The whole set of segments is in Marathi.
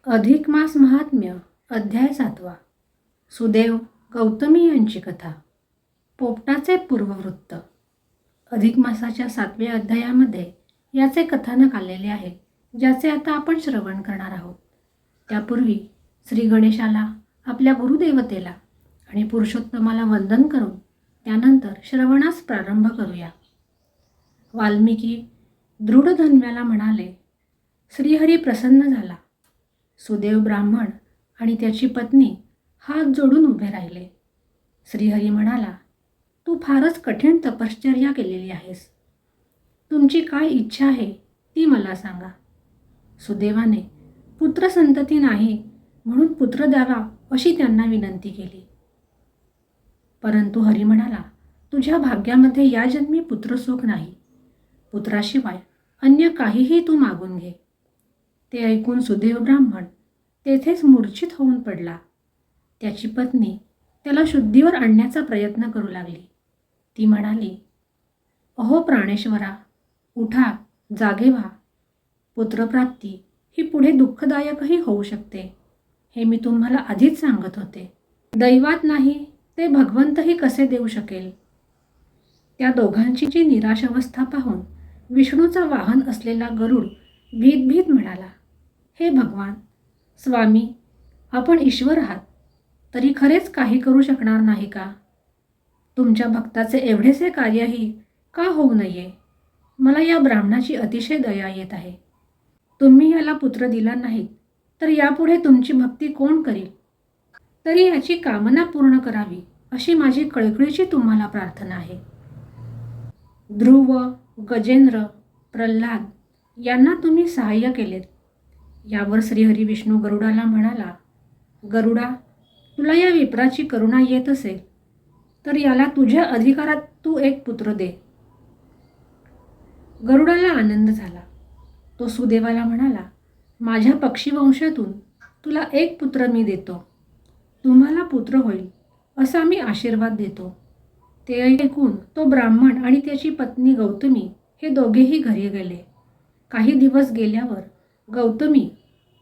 अधिक मास महात्म्य अध्याय 7. सुदेव गौतमी यांची कथा. पोपटाचे पूर्ववृत्त. अधिक मासाच्या 7व्या अध्यायामध्ये याचे कथानक आलेले आहे, ज्याचे आता आपण श्रवण करणार आहोत. त्यापूर्वी श्री गणेशाला, आपल्या गुरुदेवतेला आणि पुरुषोत्तमाला वंदन करून त्यानंतर श्रवणास प्रारंभ करूया. वाल्मिकी दृढधन्व्याला म्हणाले, श्रीहरी प्रसन्न झाला. सुदेव ब्राह्मण आणि त्याची पत्नी हात जोडून उभे राहिले. श्रीहरी म्हणाला, तू फारच कठीण तपश्चर्या केलेली आहेस. तुमची काय इच्छा आहे ती मला सांगा. सुदेवाने पुत्रसंतती नाही म्हणून पुत्र द्यावा अशी त्यांना विनंती केली. परंतु हरी म्हणाला, तुझ्या भाग्यामध्ये या जन्मी पुत्रसुख नाही. पुत्राशिवाय अन्य काहीही तू मागून घे. ते ऐकून सुदेव ब्राह्मण तेथेच मूर्छित होऊन पडला. त्याची पत्नी त्याला शुद्धीवर आणण्याचा प्रयत्न करू लागली. ती म्हणाली, अहो प्राणेश्वरा, उठा, जागे व्हा. पुत्रप्राप्ती ही पुढे दुःखदायकही होऊ शकते, हे मी तुम्हाला आधीच सांगत होते. दैवात नाही ते भगवंतही कसे देऊ शकेल. त्या दोघांची जी निराश अवस्था पाहून विष्णूचा वाहन असलेला गरुड भीत भीत म्हणाला, हे भगवान स्वामी, आपण ईश्वर आहात, तरी खरेच काही करू शकणार नाही का? तुमच्या भक्ताचे एवढेसे कार्यही का होऊ नये? मला या ब्राह्मणाची अतिशय दया येत आहे. तुम्ही याला पुत्र दिला नाहीत तर यापुढे तुमची भक्ती कोण करील? तरी याची कामना पूर्ण करावी अशी माझी कळकळीची तुम्हाला प्रार्थना आहे. ध्रुव, गजेंद्र, प्रल्हाद यांना तुम्ही सहाय्य केलेत. यावर श्रीहरी विष्णू गरुडाला म्हणाला, गरुडा, तुला या विप्राची करुणा येत असेल तर याला तुझ्या अधिकारात तू एक पुत्र दे. गरुडाला आनंद झाला. तो सुदेवाला म्हणाला, माझ्या पक्षीवंशातून तुला एक पुत्र मी देतो. तुम्हाला पुत्र होईल असा मी आशीर्वाद देतो. ते ऐकून तो ब्राह्मण आणि त्याची पत्नी गौतमी हे दोघेही घरी गेले. काही दिवस गेल्यावर गौतमी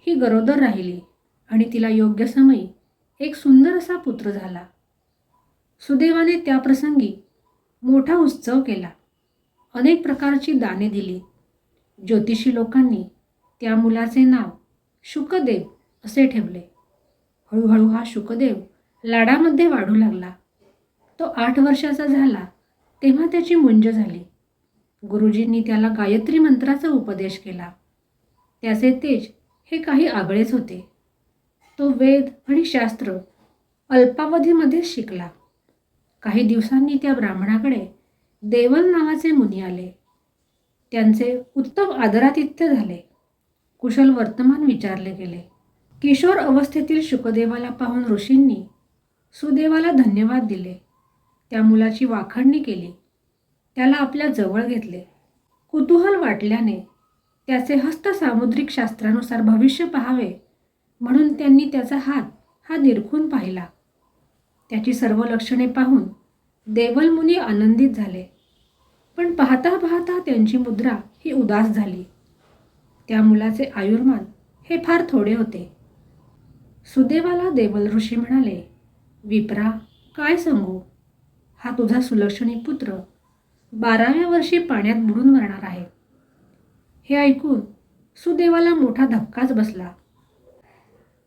ही गरोदर राहिली आणि तिला योग्य समयी एक सुंदर असा पुत्र झाला. सुदेवाने त्या प्रसंगी मोठा उत्सव केला. अनेक प्रकारची दाने दिली. ज्योतिषी लोकांनी त्या मुलाचे नाव शुकदेव असे ठेवले. हळूहळू हा शुकदेव लाडामध्ये वाढू लागला. तो 8 वर्षाचा झाला तेव्हा त्याची मुंज झाली. गुरुजींनी त्याला गायत्री मंत्राचा उपदेश केला. त्याचे तेज हे काही आगळेच होते. तो वेद आणि शास्त्र अल्पावधीमध्येच शिकला. काही दिवसांनी त्या ब्राह्मणाकडे देवल नावाचे मुनी आले. त्यांचे उत्तम आदरातिथ्य झाले. कुशल वर्तमान विचारले गेले. किशोर अवस्थेतील शुकदेवाला पाहून ऋषींनी सुदेवाला धन्यवाद दिले. त्या मुलाची वाखाणणी केली. त्याला आपल्या जवळ घेतले. कुतूहल वाटल्याने त्याचे हस्त सामुद्रिक शास्त्रानुसार भविष्य पाहावे म्हणून त्यांनी त्याचा हात हा निरखून पाहिला. त्याची सर्व लक्षणे पाहून देवलमुनी आनंदित झाले. पण पाहता पाहता त्यांची मुद्रा ही उदास झाली. त्या मुलाचे आयुर्मान हे फार थोडे होते. सुदेवाला देवल ऋषी म्हणाले, विप्रा, काय सांगू, हा तुझा सुलक्षणी पुत्र 12व्या वर्षी पाण्यात बुडून मरणार आहे. हे ऐकून सुदेवाला मोठा धक्काच बसला.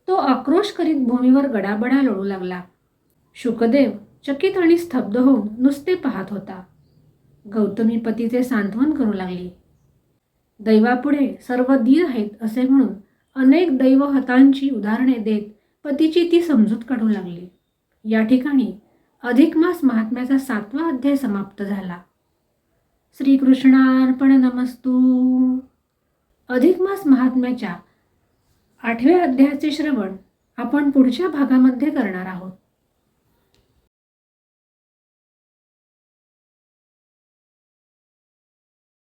तो आक्रोश करीत भूमीवर गडाबडा लोळू लागला. शुकदेव चकित आणि स्तब्ध होऊन नुसते पाहत होता. गौतमी पतीचे सांत्वन करू लागली. दैवापुढे सर्व धीर आहेत असे म्हणून अनेक दैवहतांची उदाहरणे देत पतीची ती समजूत काढू लागली. या ठिकाणी अधिक मास महात्म्याचा 7वा अध्याय समाप्त झाला. श्रीकृष्णार्पण नमस्तू. अधिक मास महात्म्याच्या 8व्या अध्यायाचे श्रवण आपण पुढच्या भागामध्ये करणार आहोत.